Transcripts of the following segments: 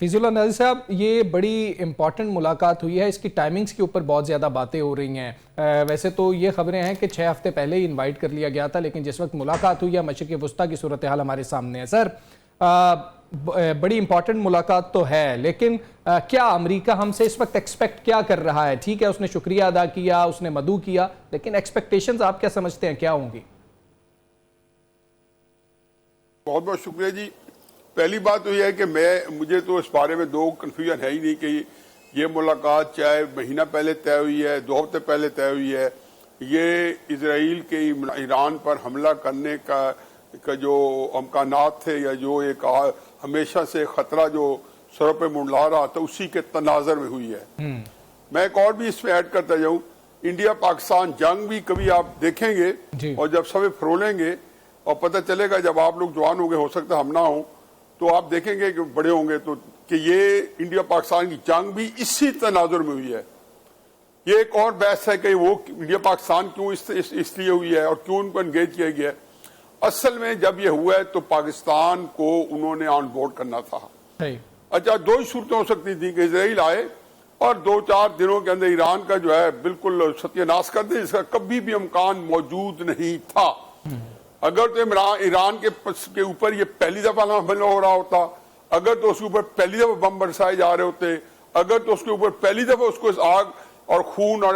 फिजुल्लाह नज़र साहब, ये बड़ी इंपॉर्टेंट मुलाकात हुई है, इसकी टाइमिंग्स के ऊपर बहुत ज़्यादा बातें हो रही हैं। वैसे तो ये खबरें हैं कि 6 हफ्ते पहले ही इनवाइट कर लिया गया था, लेकिन जिस वक्त मुलाकात हुई है मशरिक़ वस्ता की सूरत हाल हमारे सामने है। सर, बड़ी इंपॉर्टेंट मुलाकात तो है, लेकिन क्या अमेरिका हमसे इस वक्त एक्सपेक्ट क्या कर रहा है? ठीक है, उसने शुक्रिया अदा किया, उसने मदू किया, लेकिन एक्सपेक्टेशंस आप क्या समझते हैं क्या होंगी? बहुत बहुत शुक्रिया जी। पहली बात तो यह है कि मुझे तो इस बारे में दो कन्फ्यूजन है ही नहीं कि ये मुलाकात चाहे महीना पहले तय हुई है, 2 हफ्ते पहले तय हुई है, ये इजराइल के ईरान पर हमला करने का जो अमकानात थे या जो एक हमेशा से खतरा जो सरों पे मुंडला रहा था उसी के तनाजर में हुई है। मैं एक और भी इसमें ऐड करता जाऊं, इंडिया पाकिस्तान जंग भी कभी आप देखेंगे और जब सब फरोलेंगे और पता चलेगा, जब आप लोग जवान होंगे, हो सकता है हम ना हो, तो आप देखेंगे कि बड़े होंगे तो कि ये इंडिया पाकिस्तान की जंग भी इसी तनाजुर में हुई है। ये एक और बहस है कि वो इंडिया पाकिस्तान क्यों इसलिए हुई है और क्यों उनको एंगेज किया गया है। असल में जब ये हुआ है तो पाकिस्तान को उन्होंने ऑन बोर्ड करना था। अच्छा, 2 ही सूरतें हो सकती थी कि इजराइल आए और 2-4 दिनों के अंदर ईरान का जो है बिल्कुल सत्यानाश कर दे, जिसका कभी भी इम्कान मौजूद नहीं था। अगर तो ईरान के ऊपर ये पहली दफा हमला हो रहा होता, अगर तो उसके ऊपर पहली दफा बम बरसाए जा रहे होते, अगर तो उसके ऊपर पहली दफा उसको आग और खून और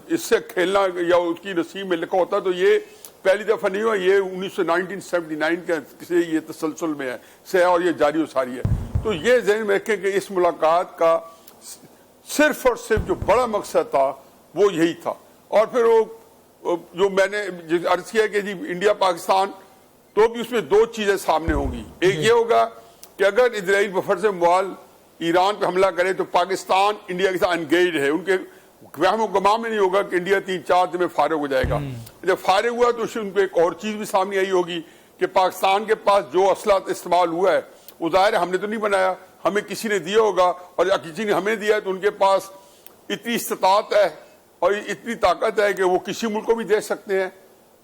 इससे खेलना या उसकी नसीब में लिखा होता, तो ये पहली दफा नहीं हुआ। ये 1979 के ये तसलसल में है और ये जारी सारी है। तो ये ज़हन में रखें कि इस मुलाकात का सिर्फ और सिर्फ जो बड़ा मकसद था वो यही था। और फिर वो जो मैंने अर्ज किया कि जी इंडिया पाकिस्तान, तो भी उसमें 2 चीजें सामने होंगी। एक ये होगा कि अगर इजराइल बफर से मुआल ईरान पे हमला करे तो पाकिस्तान इंडिया के साथ एंगेज है। उनके वहम गमा में नहीं होगा कि इंडिया 3-4 दिन में फारिग हो जाएगा। जब फारिग हुआ तो उससे उनको एक और चीज भी सामने आई होगी कि पाकिस्तान के पास जो असला इस्तेमाल हुआ है वो जाहिर हमने तो नहीं बनाया, हमें किसी ने दिया होगा, और या किसी ने हमें दिया है, तो उनके पास इतनी इस्तात है और इतनी ताकत है कि वो किसी मुल्क को भी दे सकते हैं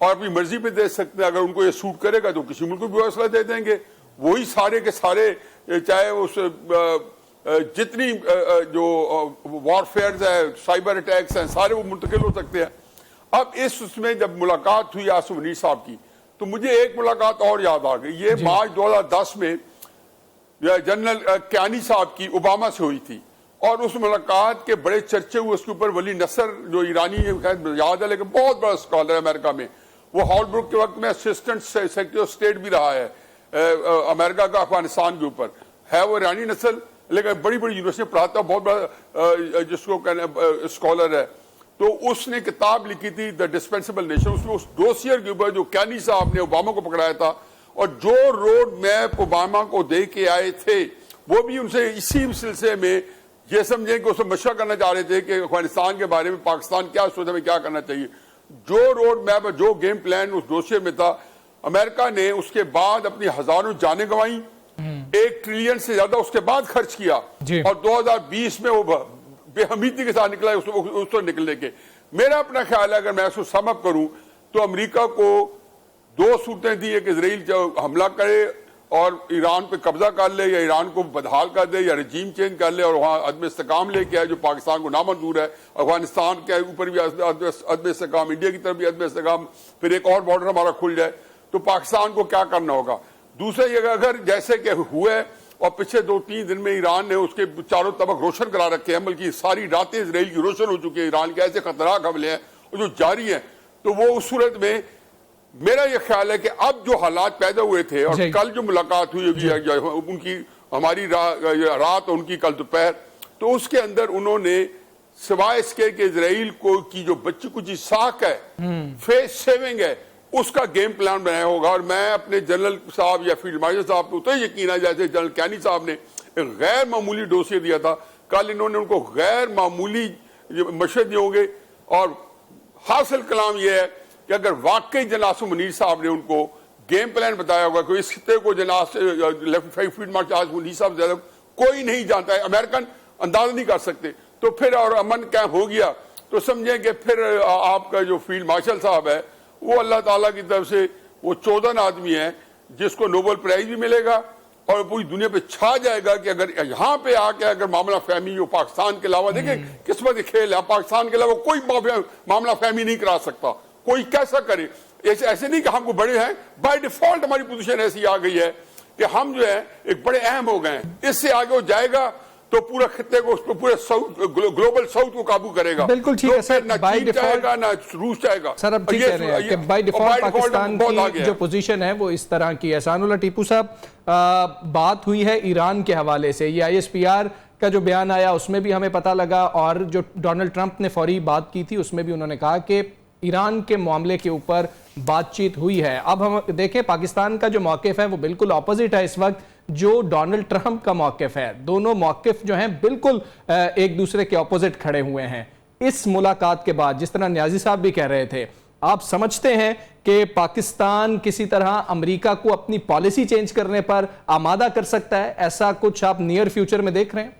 और अपनी मर्जी पे दे सकते हैं। अगर उनको ये सूट करेगा तो किसी मुल्क को भी हौसला दे देंगे। वही सारे के सारे, चाहे उस जितनी जो वॉरफेयर है, साइबर अटैक्स हैं, सारे वो मुंतकिल हो सकते हैं। अब उसमें जब मुलाकात हुई आसिफ मनीर साहब की, तो मुझे एक मुलाकात और याद आ गई। ये मार्च 2010 में जनरल क्यानी साहब की ओबामा से हुई थी और उस मुलाकात के बड़े चर्चे हुए। उसके ऊपर वली नसर जो ईरानी याद है लेकिन बहुत बड़ा स्कॉलर है अमेरिका में, वो हॉलब्रुक के वक्त में असिस्टेंट सेक्रेटरी ऑफ स्टेट भी रहा है अमेरिका का अफगानिस्तान के ऊपर है। वो ईरानी नस्ल लेकिन बड़ी बड़ी यूनिवर्सिटी पढ़ाता, बहुत बड़ा जिसको कहने स्कॉलर है। तो उसने किताब लिखी थी द डिस्पेंसिबल नेशन। उसमें उस डोसियर के ऊपर जो कैनी साहब ने ओबामा को पकड़ाया था और जो रोड मैप ओबामा को दे के आए थे, वो भी उनसे इसी सिलसिले में ये समझे कि उससे मशवरा करना चाह रहे थे कि अफगानिस्तान के बारे में पाकिस्तान क्या सोचा में क्या करना चाहिए। जो रोड मैप, जो गेम प्लान उस डोसियर में था, अमेरिका ने उसके बाद अपनी हजारों जानें गंवाई, 1 ट्रिलियन से ज्यादा उसके बाद खर्च किया और 2020 में वो बेहमीदी के साथ निकला उसको निकलने के। मेरा अपना ख्याल है, अगर मैं उसको सम अप करूं तो अमेरिका को 2 सूरतें दी, एक इजराइल जो हमला करे और ईरान पे कब्जा कर ले, या ईरान को बदहाल कर दे, या रजीम चेंज कर ले और वहां अदम इस्तेकाम लेके आए जो पाकिस्तान को नामंजूर है। अफगानिस्तान के ऊपर भी अदम इस्तेकाम, इंडिया की तरफ भी अदम इस्तेकाम, फिर एक और बॉर्डर हमारा खुल जाए, तो पाकिस्तान को क्या करना होगा। दूसरा ये, अगर जैसे कि हुए और पिछले 2-3 दिन में ईरान ने उसके चारों तबक रोशन करा रखे हैं, बल्कि सारी रातें इसराइल की रोशन हो चुकी है, ईरान के ऐसे खतरनाक हमले हैं और जो जारी हैं, तो वो उस सूरत में मेरा ये ख्याल है कि अब जो हालात पैदा हुए थे और कल जो मुलाकात हुई उनकी, हमारी रात उनकी कल दोपहर, तो उसके अंदर उन्होंने सिवाय इसके कि इजराइल को की जो बच्ची कुछ साख है, फेस सेविंग है, उसका गेम प्लान बनाया होगा। और मैं अपने जनरल साहब या फील्ड मार्शल साहब को तो यकीन है, जैसे जनरल कैनी साहब ने एक गैर मामूली डोसियर दिया था, कल इन्होंने उनको गैर मामूली मशवरे दिए होंगे। और हासिल कलाम यह है कि अगर वाकई जनाब आसिफ मनीर साहब ने उनको गेम प्लान बताया होगा कि इस खिते को जनाब फील्ड मार्शल आसिफ मनीर साहब ज्यादा कोई नहीं जानता है, अमेरिकन अंदाजा नहीं कर सकते, तो फिर और अमन कैंप हो गया, तो समझें कि फिर आपका जो फील्ड मार्शल साहब है वो अल्लाह ताला की तरफ से वो 14 आदमी है जिसको नोबेल प्राइज भी मिलेगा और पूरी दुनिया पे छा जाएगा कि अगर यहाँ पे आके अगर मामला फहमी हो पाकिस्तान के अलावा, देखिए किस्मत खेल है, पाकिस्तान के अलावा कोई मामला फहमी नहीं करा सकता, कोई कैसा करे। ऐसे नहीं कि हमको बड़े हैं, बाय डिफॉल्ट हमारी पोजीशन ऐसी आ गई है कि हम जो है एक बड़े अहम हो गए हैं। इससे आगे वो जाएगा तो पूरा खित्ते को, पूरे ग्लोबल साउथ को काबू करेगा। बिल्कुल ठीक है सर, ना चीन जाएगा ना रूस जाएगा। सर अब ठीक कह रहे हैं कि बाय डिफॉल्ट पाकिस्तान की जो पोजीशन है वो इस तरह की है। सानुल्लाह टीपू साहब, बात हुई है ईरान के हवाले से, ये ISPR का जो बयान आया उसमें भी हमें पता लगा, और जो डोनाल्ड ट्रंप ने फौरी बात की थी उसमें भी उन्होंने कहा कि ईरान के मामले के ऊपर बातचीत हुई है। अब हम देखें पाकिस्तान का जो मौकिफ है वो बिल्कुल ऑपोजिट है इस वक्त जो डोनाल्ड ट्रंप का मौकिफ है। दोनों मौकिफ जो हैं बिल्कुल एक दूसरे के ऑपोजिट खड़े हुए हैं। इस मुलाकात के बाद जिस तरह न्याजी साहब भी कह रहे थे, आप समझते हैं कि पाकिस्तान किसी तरह अमेरिका को अपनी पॉलिसी चेंज करने पर आमादा कर सकता है? ऐसा कुछ आप नियर फ्यूचर में देख रहे हैं?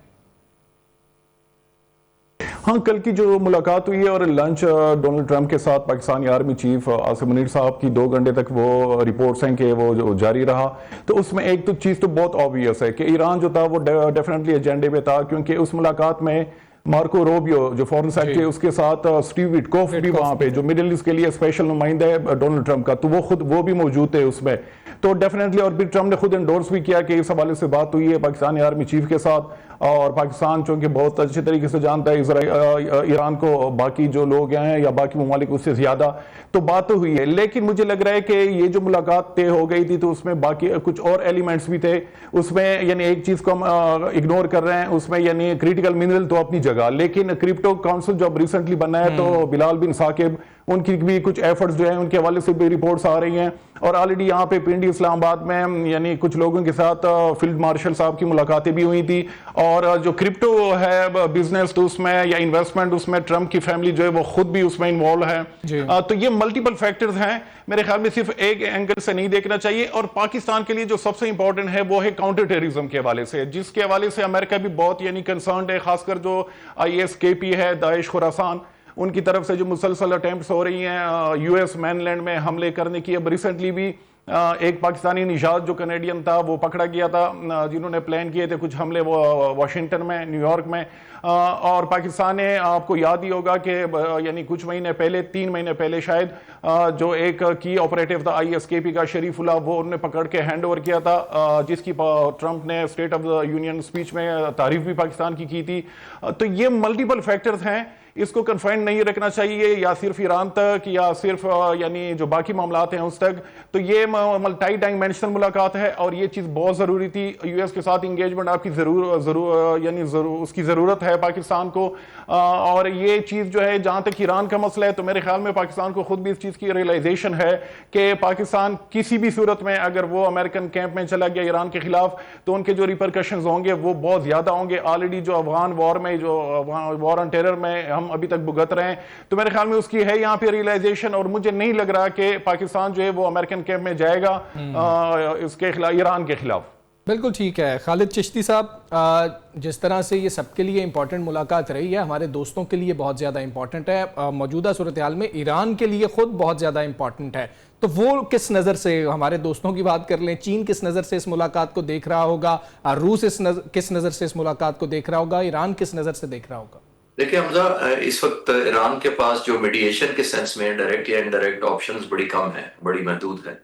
हाँ, कल की जो मुलाकात हुई है और लंच डोनाल्ड ट्रंप के साथ पाकिस्तानी आर्मी चीफ आसिम मुनीर साहब की 2 घंटे तक वो रिपोर्ट्स हैं कि वो जो जारी रहा, तो उसमें एक तो चीज़ तो बहुत ऑब्वियस है कि ईरान जो था वो डेफिनेटली एजेंडे पे था, क्योंकि उस मुलाकात में मार्को रोबियो जो फॉरेन सेक्रेटरी, उसके साथ स्टीव विटकॉफ भी वहां पे जो मिडिल ईस्ट के लिए स्पेशल नुमाइंदा है डोनाल्ड ट्रंप का, तो वो भी मौजूद थे उसमें। तो डेफिनेटली, और फिर ट्रंप ने खुद एंडोर्स भी किया कि इस हवाले से बात हुई है पाकिस्तानी आर्मी चीफ के साथ, और पाकिस्तान चूंकि बहुत अच्छे तरीके से जानता है ईरान को, बाकी जो लोग हैं या बाकी ममालिक उससे ज्यादा, तो बात तो हुई है। लेकिन मुझे लग रहा है कि ये जो मुलाकात तय हो गई थी तो उसमें बाकी कुछ और एलिमेंट्स भी थे उसमें, यानी एक चीज को हम इग्नोर कर रहे हैं उसमें, यानी क्रिटिकल मिनरल तो अपनी जगह, लेकिन क्रिप्टो काउंसिल जो अब रिसेंटली बना है तो बिलाल बिन साकिब, उनकी भी कुछ एफर्ट्स जो है उनके हवाले से भी रिपोर्ट्स आ रही हैं, और ऑलरेडी यहाँ पे पिंडी इस्लामाबाद में यानी कुछ लोगों के साथ फील्ड मार्शल साहब की मुलाकातें भी हुई थी, और जो क्रिप्टो है बिजनेस तो उसमें या इन्वेस्टमेंट उसमें ट्रंप की फैमिली जो है वो खुद भी उसमें इन्वॉल्व है। तो ये मल्टीपल फैक्टर्स हैं, मेरे ख्याल में सिर्फ एक एंगल से नहीं देखना चाहिए। और पाकिस्तान के लिए जो सबसे इंपॉर्टेंट है वो है काउंटर टेररिज्म के हवाले से, जिसके हवाले से अमेरिका भी बहुत यानी कंसर्न है, खासकर जो ISKP है, दाइश खुरासान, उनकी तरफ से जो मुसलसल अटेम्प्ट्स हो रही हैं US मैनलैंड में हमले करने की। अब रिसेंटली भी एक पाकिस्तानी निजात जो कनेडियन था वो पकड़ा गया था, जिन्होंने प्लान किए थे कुछ हमले वो वाशिंगटन में, न्यूयॉर्क में, और पाकिस्तान ने, आपको याद ही होगा कि यानी कुछ महीने पहले, 3 महीने पहले शायद, जो एक की ऑपरेटिव था ISKP का शरीफुल्लाह, वो उन्होंने पकड़ के हैंड ओवर किया था, जिसकी ट्रंप ने state of the union speech में तारीफ भी पाकिस्तान की थी। तो ये मल्टीपल फैक्टर्स हैं, इसको कन्फाइंड नहीं रखना चाहिए या सिर्फ ईरान तक या सिर्फ यानी जो बाकी मामलात हैं उस तक। तो ये मल्टी डायमेंशनल मुलाकात है और ये चीज़ बहुत ज़रूरी थी। US के साथ इंगेजमेंट आपकी उसकी ज़रूरत है पाकिस्तान को, और ये चीज़ जो है जहाँ तक ईरान का मसला है तो मेरे ख्याल में पाकिस्तान को खुद भी इस चीज़ की रियलाइजेशन है कि पाकिस्तान किसी भी सूरत में अगर वो अमेरिकन कैंप में चला गया ईरान के खिलाफ तो उनके जो रिपरकशंस होंगे वो बहुत ज़्यादा होंगे। ऑलरेडी जो अफगान वॉर में, जो वॉर ऑन टेरर में हम अभी तक भुगत रहे हैं, तो मेरे ख्याल में उसकी है यहाँ पे रियलाइजेशन, और मुझे नहीं लग रहा कि पाकिस्तान जो है वो अमेरिकन कैंप में जाएगा इसके खिलाफ, ईरान के खिलाफ। बिल्कुल ठीक है। खालिद चिश्ती साहब, जिस तरह से ये सबके लिए इंपॉर्टेंट मुलाकात रही है, हमारे दोस्तों के लिए बहुत ज़्यादा इंपॉर्टेंट है, मौजूदा सूरत हाल में ईरान के लिए खुद बहुत ज़्यादा इंपॉर्टेंट है, तो वो किस नज़र से, हमारे दोस्तों की बात कर लें, चीन किस नज़र से इस मुलाकात को देख रहा होगा, रूस किस नज़र से इस मुलाकात को देख रहा होगा, ईरान किस नज़र से देख रहा होगा? देखिए हमजा, इस वक्त ईरान के पास जो मीडिएशन के सेंस में डायरेक्ट या इनडायरेक्ट ऑप्शंस बड़ी कम है, बड़ी महदूद है।